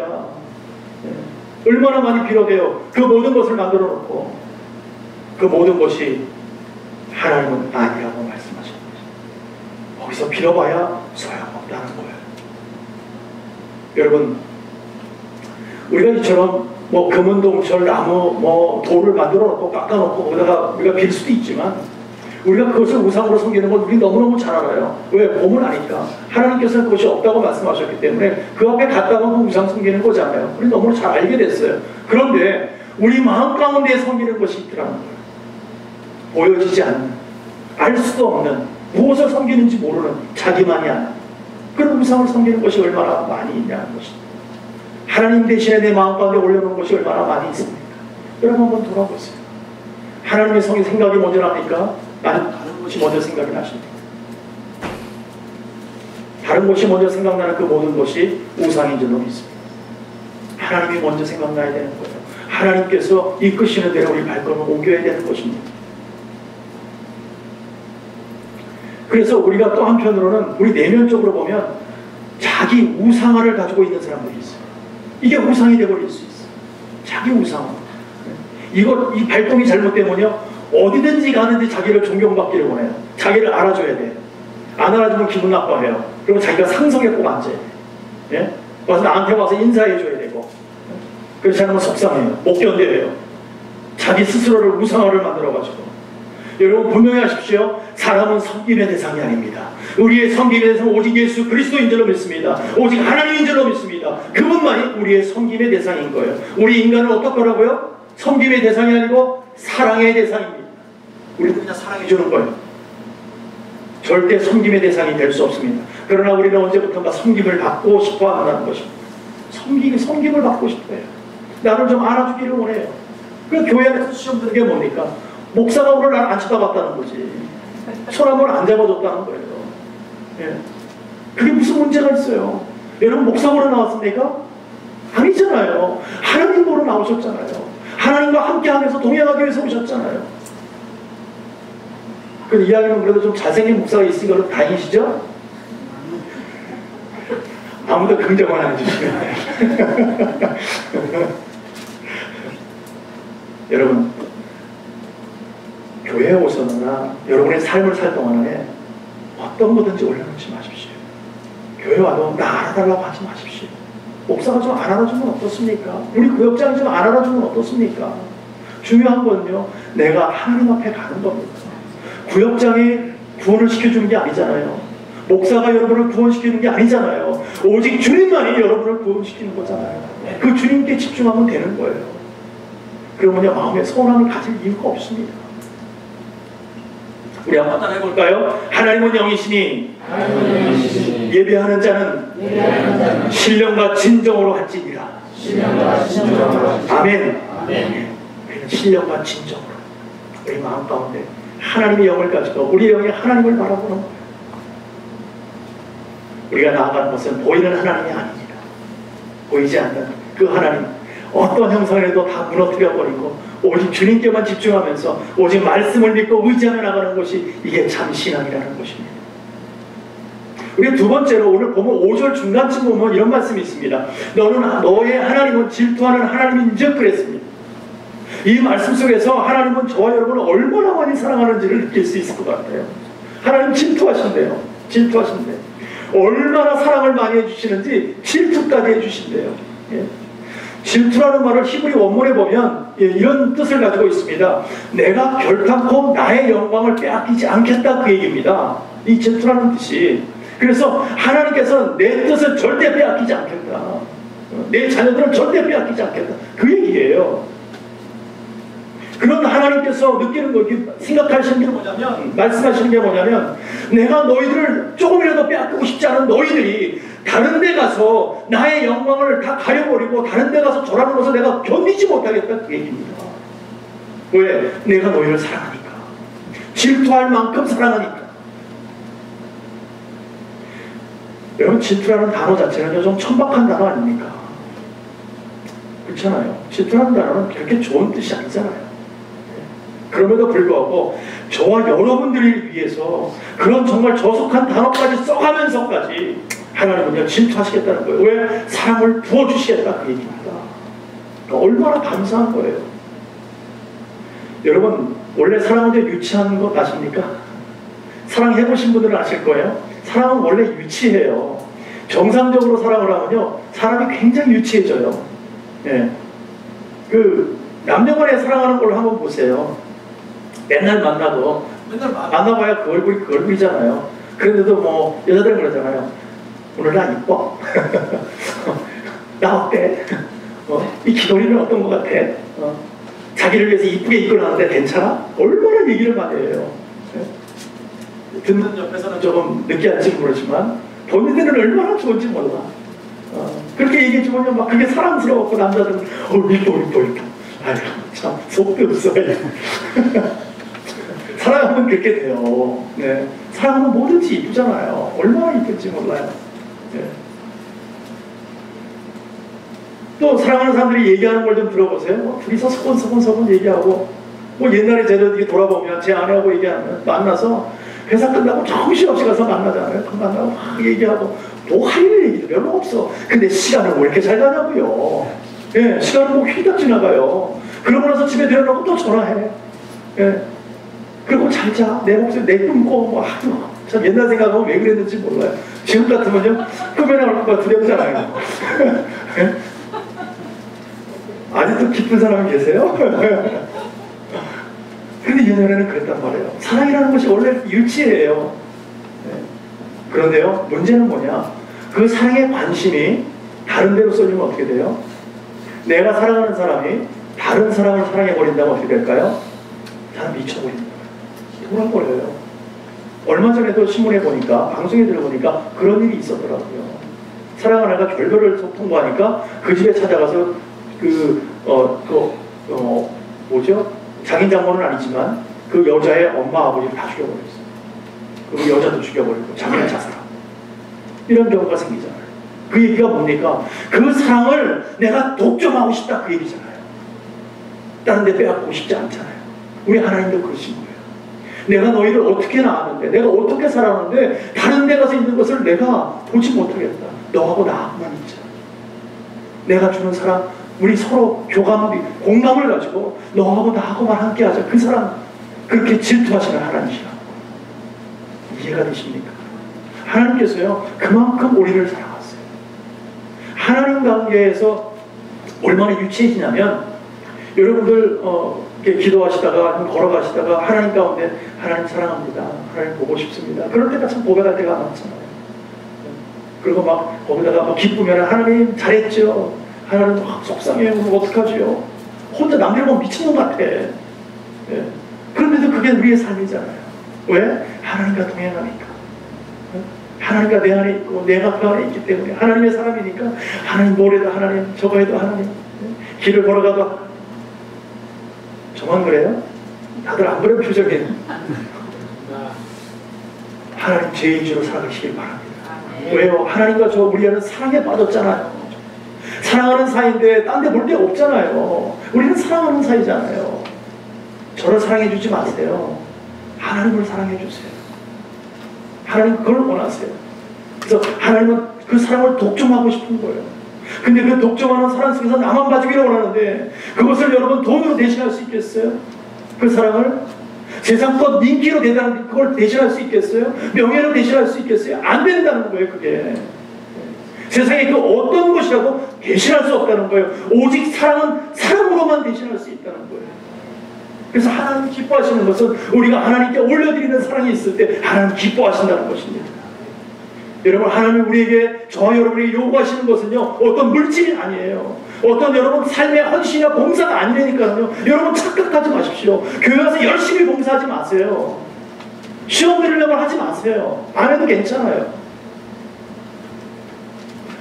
필요합니까? 얼마나 많이 필요해요. 그 모든 것을 만들어 놓고 그 모든 것이 하나님은 아니라고 말씀하신 거죠. 거기서 빌어봐야 소용없다는 거예요. 여러분, 우리가 이처럼 뭐 금은동철, 나무, 뭐 돌을 만들어 놓고 깎아놓고 거기다가 우리가 빌 수도 있지만 우리가 그것을 우상으로 섬기는 건 우리 너무너무 잘 알아요. 왜? 봄을 아니까. 하나님께서는 그것이 없다고 말씀하셨기 때문에 그 앞에 갔다가 그 우상 섬기는 거잖아요. 우리 너무 잘 알게 됐어요. 그런데 우리 마음 가운데 섬기는 것이 있더라는 거예요. 보여지지 않는, 알 수도 없는, 무엇을 섬기는지 모르는 자기만이 아는 그런 우상을 섬기는 것이 얼마나 많이 있냐는 것입니다. 하나님 대신에 내 마음 가운데 올려놓은 것이 얼마나 많이 있습니까? 여러분 한번 돌아보세요. 하나님의 성의 생각이 먼저 납니까? 아니면 다른 것이 먼저 생각이 나십니까? 다른 것이 먼저 생각나는 그 모든 것이 우상인 줄로 믿습니다. 하나님이 먼저 생각나야 되는 거예요. 하나님께서 이끄시는 대로 우리 발걸음을 옮겨야 되는 것입니다. 그래서 우리가 또 한편으로는 우리 내면적으로 보면 자기 우상화를 가지고 있는 사람들이 있어요. 이게 우상이 되어버릴 수 있어요. 자기 우상화. 이 발동이 잘못되면요, 어디든지 가는데 자기를 존경받기를 원해요. 자기를 알아줘야 돼. 안 알아주면 기분 나빠해요. 그리고 자기가 상성에 꼭 앉아요. 예? 와서 나한테 와서 인사해줘야 되고. 그렇지 않으면 속상해요. 못 견뎌요. 자기 스스로를 우상화를 만들어가지고. 여러분 분명히 하십시오. 사람은 섬김의 대상이 아닙니다. 우리의 섬김의 대상은 오직 예수 그리스도인 줄로 믿습니다. 오직 하나님인 줄로 믿습니다. 그분만이 우리의 섬김의 대상인 거예요. 우리 인간은 어떻더라고요? 섬김의 대상이 아니고 사랑의 대상입니다. 우리는 그냥 사랑해주는 거예요. 절대 섬김의 대상이 될 수 없습니다. 그러나 우리는 언제부턴가 섬김을 받고 싶어 한다는 것입니다. 섬김을 받고 싶어요. 나를 좀 알아주기를 원해요. 그 교회 안에서 시험 드는 게 뭡니까? 목사가 오늘 나를 안 쳐다봤다는 거지. 손 한 번 안 잡아줬다는 거예요. 예. 그게 무슨 문제가 있어요? 여러분 목사 보러 나왔습니까? 아니잖아요. 하나님 보러 나오셨잖아요. 하나님과 함께하면서 동행하기 위해서 오셨잖아요. 그 이야기는 그래도 좀 잘생긴 목사가 있으니까 그럼 다행이시죠? 아무도 긍정을 안 해주시네. 여러분, 교회에 오셔서나 여러분의 삶을 살 동안에 어떤 거든지 올려놓지 마십시오. 교회 와도 나 알아달라고 하지 마십시오. 목사가 좀 안 알아주면 어떻습니까? 우리 구역장이 좀 안 알아주면 어떻습니까? 중요한 건요, 내가 하나님 앞에 가는 겁니다. 구역장이 구원을 시켜주는 게 아니잖아요. 목사가 여러분을 구원시키는 게 아니잖아요. 오직 주님만이 여러분을 구원시키는 거잖아요. 그 주님께 집중하면 되는 거예요. 그러면 마음에 서운함을 가질 이유가 없습니다. 우리 한번 따라 해볼까요? 하나님은 영이시니 예배하는 자는 신령과 진정으로 할지니라. 아멘. 우리는 신령과 진정으로 우리 마음 가운데 하나님의 영을 가지고 우리 영이 하나님을 바라보는 거예요. 우리가 나아가는 것은 보이는 하나님이 아닙니다. 보이지 않는 그 하나님, 어떤 형상에도 다 무너뜨려버리고 오직 주님께만 집중하면서 오직 말씀을 믿고 의지하며 나가는 것이 이게 참 신앙이라는 것입니다. 우리 두 번째로 오늘 보면 5절 중간쯤 보면 이런 말씀이 있습니다. 너의 하나님은 질투하는 하나님인즉 그랬습니다. 이 말씀 속에서 하나님은 저와 여러분을 얼마나 많이 사랑하는지를 느낄 수 있을 것 같아요. 하나님 질투하신대요. 질투하신대요. 얼마나 사랑을 많이 해주시는지 질투까지 해주신대요. 예. 질투라는 말을 히브리 원문에 보면 이런 뜻을 가지고 있습니다. 내가 결탄코 나의 영광을 빼앗기지 않겠다, 그 얘기입니다. 이 질투라는 뜻이. 그래서 하나님께서는 내 뜻을 절대 빼앗기지 않겠다, 내 자녀들은 절대 빼앗기지 않겠다, 그 얘기예요. 그런 하나님께서 느끼는 거, 생각하시는 게 뭐냐면, 말씀하시는 게 뭐냐면, 내가 너희들을 조금이라도 빼앗기고 싶지 않은 너희들이 다른 데 가서 나의 영광을 다 가려버리고 다른 데 가서 절하는 것을 내가 견디지 못하겠다, 그 얘기입니다. 왜? 내가 너희를 사랑하니까. 질투할 만큼 사랑하니까. 여러분, 질투라는 단어 자체는 좀 천박한 단어 아닙니까? 그렇잖아요. 질투라는 단어는 그렇게 좋은 뜻이 아니잖아요. 그럼에도 불구하고 저와 여러분들을 위해서 그런 정말 저속한 단어까지 써가면서까지 하나님은요 질투하시겠다는 거예요. 왜? 사랑을 부어주시겠다 그 얘기입니다. 그러니까 얼마나 감사한 거예요. 여러분 원래 사랑은 유치한 거 아십니까? 사랑해보신 분들은 아실 거예요. 사랑은 원래 유치해요. 정상적으로 사랑을 하면요 사람이 굉장히 유치해져요. 예. 그 남녀간에 사랑하는 걸 한번 보세요. 맨날 만나도 맨날 만나봐야 그 얼굴이 그 얼굴이잖아요. 그런데도 뭐 여자들은 그러잖아요. 오늘 나 이뻐? 나 어때? 이 귀걸이는 어떤 것 같아? 자기를 위해서 이쁘게 입고 나왔는데 괜찮아? 얼마나 얘기를 많이 해요. 듣는 옆에서는 조금 느끼할지 모르지만 보는 데는 얼마나 좋은지 몰라. 그렇게 얘기해주면 막 그게 사랑스러웠고 남자들은 이뻐. 아유 참 속도 없어. 사랑하면 그렇게 돼요. 네. 사랑하면 뭐든지 이쁘잖아요. 얼마나 이쁜지 몰라요. 네. 또 사랑하는 사람들이 얘기하는 걸 좀 들어보세요. 둘이서 서곤서곤 얘기하고 뭐 옛날에 제가 돌아보면 제 아내하고 얘기하면 만나서 회사 끝나고 정신없이 가서 만나잖아요. 그 만나고 막 얘기하고 뭐 할 얘기도 별로 없어. 근데 시간을 왜 이렇게 잘 가냐고요. 예, 시간은 뭐 휘딱 지나가요. 그러고 나서 집에 데려가고 또 전화해. 예. 그리고 잘 자. 내 목소리 내 꿈꿔. 뭐 참 옛날 생각하면 왜 그랬는지 몰라요. 지금 같으면요 꿈에 나올 것 같은 여자잖아요. 아직도 기쁜 사람이 계세요? 근데 예전에는 그랬단 말이에요. 사랑이라는 것이 원래 유치해요. 네. 그런데요 문제는 뭐냐, 그 사랑의 관심이 다른 데로 쏠리면 어떻게 돼요? 내가 사랑하는 사람이 다른 사람을 사랑해버린다면 어떻게 될까요? 사람 미쳐버립니다. 돌아버려요. 얼마 전에도 신문에 보니까, 방송에 들어보니까 그런 일이 있었더라고요. 사랑하는 애가 결별을 통보하니까 그 집에 찾아가서 뭐죠? 자기 장모는 아니지만 그 여자의 엄마 아버지를 다 죽여버렸어요. 그 여자도 죽여버리고 자기는 자살하고 이런 경우가 생기잖아요. 그 얘기가 뭡니까? 그 사랑을 내가 독점하고 싶다 그 얘기잖아요. 다른 데 빼앗고 싶지 않잖아요. 우리 하나님도 그러신 거예요. 내가 너희를 어떻게 낳았는데, 내가 어떻게 살았는데 다른 데 가서 있는 것을 내가 보지 못하겠다. 너하고 나하고만 있자. 내가 주는 사랑, 우리 서로 교감을, 공감을 가지고 너하고 나하고만 함께 하자. 그 사랑, 그렇게 질투하시는 하나님이시라고. 이해가 되십니까? 하나님께서요 그만큼 우리를 사랑하세요. 하나님 관계에서 얼마나 유치해지냐면, 여러분들 기도하시다가 걸어가시다가 하나님 가운데 하나님 사랑합니다, 하나님 보고 싶습니다, 그럴 때가 참 고백할 때가 많잖아요. 그리고 막 거기다가 막 기쁘면 하나님 잘했죠, 하나님 속상해요, 그럼 어떡하지요? 혼자 남들 보면 미친놈 같아. 예. 그런데도 그게 우리의 삶이잖아요. 왜? 하나님과 동행하니까. 하나님과 내 안에 있고 내가 그 안에 있기 때문에, 하나님의 사람이니까 하나님 뭐래도 하나님, 저거 해도 하나님, 길을 걸어가도. 저만 그래요? 다들 안 그런 표정이에요. 하나님 제 인주로 살아가시길 바랍니다. 왜요? 하나님과 저 우리 안은 사랑에 빠졌잖아요. 사랑하는 사이인데 딴 데 볼 데 없잖아요. 우리는 사랑하는 사이잖아요. 저를 사랑해 주지 마세요. 하나님을 사랑해 주세요. 하나님 그걸 원하세요. 그래서 하나님은 그 사랑을 독점하고 싶은 거예요. 근데 그 독점하는 사랑 속에서 나만 봐주기를 원하는데, 그것을 여러분 돈으로 대신할 수 있겠어요? 그 사랑을? 세상껏 인기로 대단한 그걸 대신할 수 있겠어요? 명예로 대신할 수 있겠어요? 안 된다는 거예요, 그게. 세상에 그 어떤 것이라도 대신할 수 없다는 거예요. 오직 사랑은 사랑으로만 대신할 수 있다는 거예요. 그래서 하나님 기뻐하시는 것은 우리가 하나님께 올려드리는 사랑이 있을 때 하나님 기뻐하신다는 것입니다. 여러분, 하나님이 우리에게, 저와 여러분에게 요구하시는 것은요 어떤 물질이 아니에요. 어떤 여러분 삶의 헌신이나 봉사가 아니라니까요. 여러분 착각하지 마십시오. 교회 와서 열심히 봉사하지 마세요. 시험 들으려고 하지 마세요. 안 해도 괜찮아요.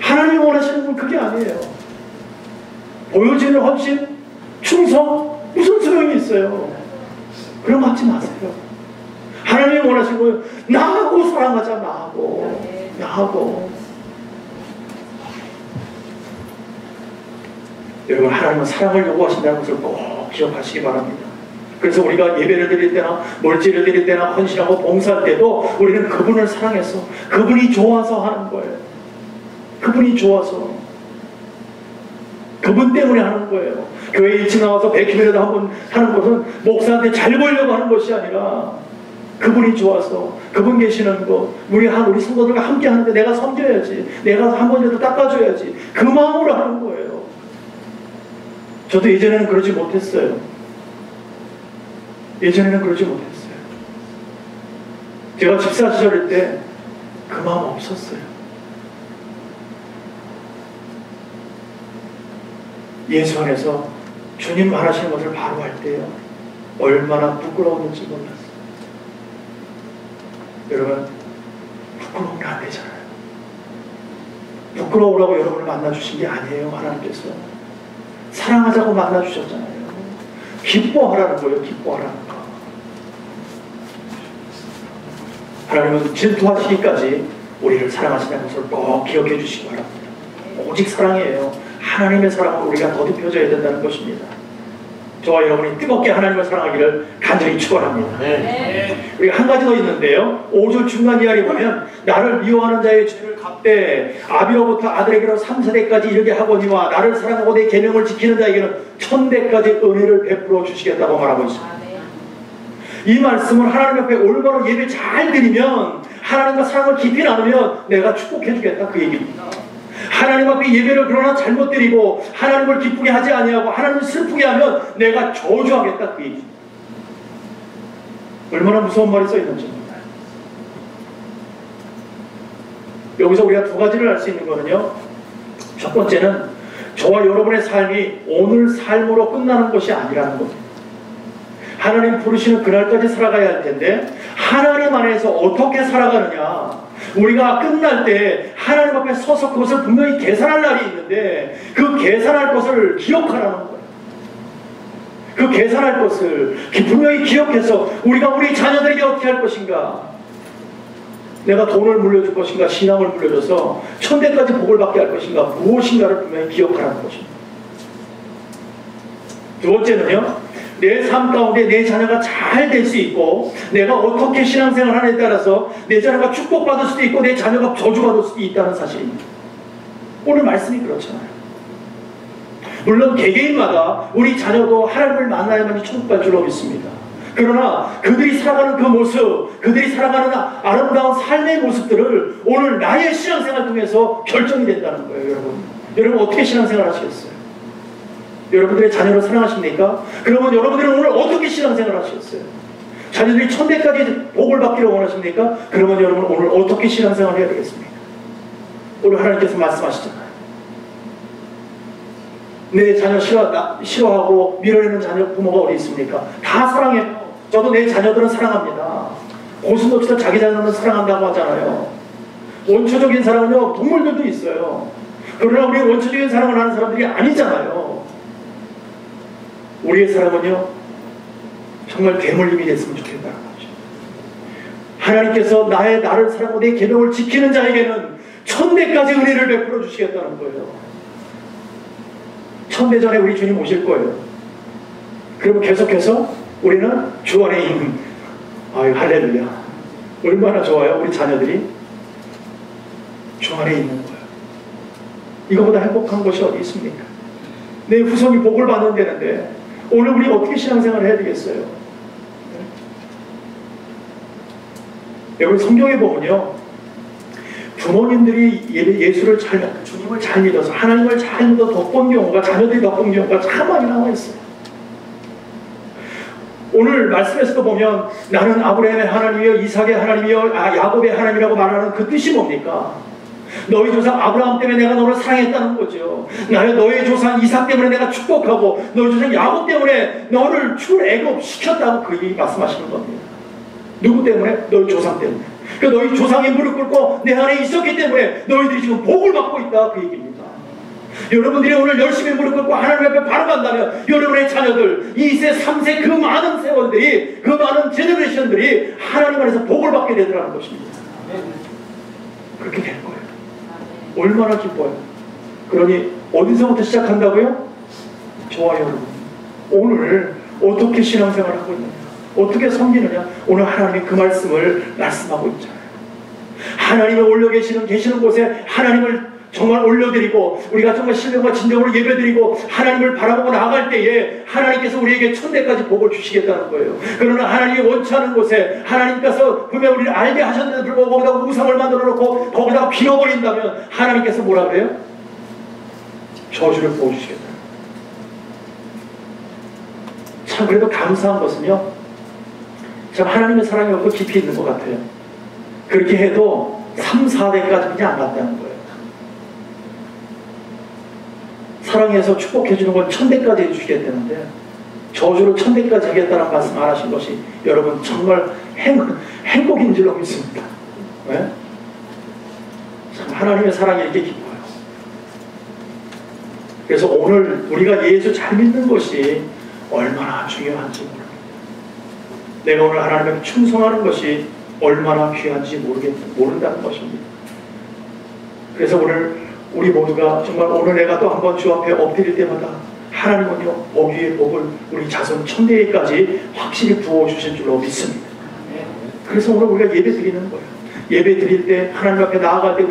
하나님이 원하시는 건 그게 아니에요. 보여지는 헌신, 충성, 무슨 소용이 있어요. 그런 거 하지 마세요. 하나님이 원하시는 거예요. 나하고 사랑하자. 나하고. 여러분, 하나님은 사랑을 요구하신다는 것을 꼭 기억하시기 바랍니다. 그래서 우리가 예배를 드릴 때나 물질을 드릴 때나 헌신하고 봉사할 때도 우리는 그분을 사랑해서, 그분이 좋아서 하는 거예요. 그분이 좋아서. 그분 때문에 하는 거예요. 교회 일찍 나와서 100km라도 한번 하는 것은 목사한테 잘 보이려고 하는 것이 아니라 그분이 좋아서, 그분 계시는 것, 우리 성도들과 함께 하는데 내가 섬겨야지, 내가 한 번이라도 닦아줘야지, 그 마음으로 하는 거예요. 저도 예전에는 그러지 못했어요. 예전에는 그러지 못했어요. 제가 집사 시절일 때 그 마음 없었어요. 예수 안에서 주님 말하시는 것을 바로 할 때요, 얼마나 부끄러웠는지 몰랐어요. 여러분, 부끄러우면 안 되잖아요. 부끄러우라고 여러분을 만나주신 게 아니에요. 하나님께서 사랑하자고 만나주셨잖아요. 기뻐하라는 거예요. 기뻐하라는 거. 하나님은 질투하시기까지 우리를 사랑하신다는 것을 꼭 기억해 주시기 바랍니다. 오직 사랑이에요. 하나님의 사랑을 우리가 거듭해줘야 된다는 것입니다. 저와 여러분이 뜨겁게 하나님을 사랑하기를 간절히 축원합니다. 우리가 한 가지 더 있는데요, 5절 중간 이하에 보면 나를 미워하는 자의 죄를 갚되 아비로부터 아들에게로 3세대까지 이르게 하거니와 나를 사랑하고 내 계명을 지키는 자에게는 1000대까지 은혜를 베풀어 주시겠다고 말하고 있습니다. 이 말씀은 하나님 앞에 올바로 예배 잘 드리면, 하나님과 사랑을 깊이 나누면 내가 축복해 주겠다, 그 얘기입니다. 하나님 앞에 예배를 그러나 잘못 드리고 하나님을 기쁘게 하지 아니하고 하나님을 슬프게 하면 내가 저주하겠다, 그 얘기. 얼마나 무서운 말이 써 있는지 몰라요. 여기서 우리가 두 가지를 알 수 있는 거는요, 첫 번째는 저와 여러분의 삶이 오늘 삶으로 끝나는 것이 아니라는 겁니다. 하나님 부르시는 그날까지 살아가야 할 텐데, 하나님 안에서 어떻게 살아가느냐, 우리가 끝날 때 하나님 앞에 서서 그것을 분명히 계산할 날이 있는데, 그 계산할 것을 기억하라는 거예요. 그 계산할 것을 분명히 기억해서 우리가 우리 자녀들에게 어떻게 할 것인가, 내가 돈을 물려줄 것인가, 신앙을 물려줘서 1000대까지 복을 받게 할 것인가, 무엇인가를 분명히 기억하라는 것입니다. 두 번째는요, 내 삶 가운데 내 자녀가 잘 될 수 있고, 내가 어떻게 신앙생활 하느냐에 따라서 내 자녀가 축복받을 수도 있고 내 자녀가 저주받을 수도 있다는 사실입니다. 오늘 말씀이 그렇잖아요. 물론 개개인마다 우리 자녀도 하나님을 만나야만 천국 갈 줄로 믿습니다. 그러나 그들이 살아가는 그 모습, 그들이 살아가는 아름다운 삶의 모습들을 오늘 나의 신앙생활 통해서 결정이 된다는 거예요. 여러분 어떻게 신앙생활 하시겠어요? 여러분들의 자녀를 사랑하십니까? 그러면 여러분들은 오늘 어떻게 신앙생활 하시겠어요? 자녀들이 1000대까지 복을 받기를 원하십니까? 그러면 여러분 오늘 어떻게 신앙생활 해야 되겠습니까? 오늘 하나님께서 말씀하시잖아요. 내 자녀 싫어하고 밀어내는 자녀 부모가 어디 있습니까? 다 사랑해요. 저도 내 자녀들은 사랑합니다. 고슴도치도 자기 자녀는 사랑한다고 하잖아요. 원초적인 사랑은요, 동물들도 있어요. 그러나 우리 원초적인 사랑을 하는 사람들이 아니잖아요. 우리의 사랑은요, 정말 대물림이 됐으면 좋겠다는 거죠. 하나님께서 나를 사랑하고 내 계명을 지키는 자에게는 1000대까지 은혜를 베풀어 주시겠다는 거예요. 1000대 전에 우리 주님 오실 거예요. 그러면 계속해서 우리는 주 안에 있는, 아유 할렐루야, 얼마나 좋아요. 우리 자녀들이 주 안에 있는 거예요. 이거보다 행복한 것이 어디 있습니까? 내 후손이 복을 받는 데는데 오늘 우리 어떻게 신앙생활을 해야 되겠어요? 여러분 성경에 보면요, 부모님들이 예수를 주님을 잘 믿어서 하나님을 잘 믿어 덕본 경우가, 자녀들이 덕본 경우가 참 많이 나와 있어요. 오늘 말씀에서도 보면 나는 아브라함의 하나님이여 이삭의 하나님이여 야곱의 하나님이라고 말하는 그 뜻이 뭡니까? 너희 조상 아브라함 때문에 내가 너를 사랑했다는 거죠. 너희 조상 이삭 때문에 내가 축복하고 너희 조상 야곱 때문에 너를 출애굽시켰다고 그 말씀하시는 겁니다. 누구 때문에? 너희 조상 때문에. 그 너희 조상이 무릎 꿇고 내 안에 있었기 때문에 너희들이 지금 복을 받고 있다, 그 얘기입니다. 여러분들이 오늘 열심히 무릎 꿇고 하나님 앞에 바로 간다면 여러분의 자녀들 2세, 3세 그 많은 세월들이, 그 많은 제너레이션들이 하나님 안에서 복을 받게 되더라는 것입니다. 그렇게 될 거예요. 얼마나 기뻐요. 그러니 어디서부터 시작한다고요? 저와 여러분 오늘 어떻게 신앙생활을 하고 있느냐, 어떻게 섬기느냐, 오늘 하나님이 그 말씀을 말씀하고 있잖아요. 하나님이 올려 계시는 곳에 하나님을 정말 올려드리고 우리가 정말 신령과 진정으로 예배드리고 하나님을 바라보고 나아갈 때에 하나님께서 우리에게 천대까지 복을 주시겠다는 거예요. 그러나 하나님이 원치 않은 곳에 하나님께서 분명 우리를 알게 하셨는데 불구하고 거기다가 우상을 만들어 놓고 거기다가 비워버린다면 하나님께서 뭐라 그래요? 저주를 부어주시겠다. 참 그래도 감사한 것은요, 참 하나님의 사랑이 얼마나 깊이 있는 것 같아요. 그렇게 해도 3, 4대까지 그냥 안 갔다는 거예요. 사랑해서 축복해주는 건 1000대까지 해주시겠다는데 저주로 1000대까지 하겠다는 말씀 안 하신 것이 여러분 정말 행복인 줄로 믿습니다. 네? 참 하나님의 사랑이 이렇게 깊어요. 그래서 오늘 우리가 예수 잘 믿는 것이 얼마나 중요한지 모릅니다. 내가 오늘 하나님께 충성하는 것이 얼마나 귀한지 모른다는 것입니다. 그래서 오늘 우리 모두가 정말 오늘 내가 또 한번 주 앞에 엎드릴 때마다 하나님은요 어귀의 복을 우리 자손 1000대까지 확실히 부어주실 줄로 믿습니다. 그래서 오늘 우리가 예배 드리는 거예요. 예배 드릴 때 하나님 앞에 나아갈 때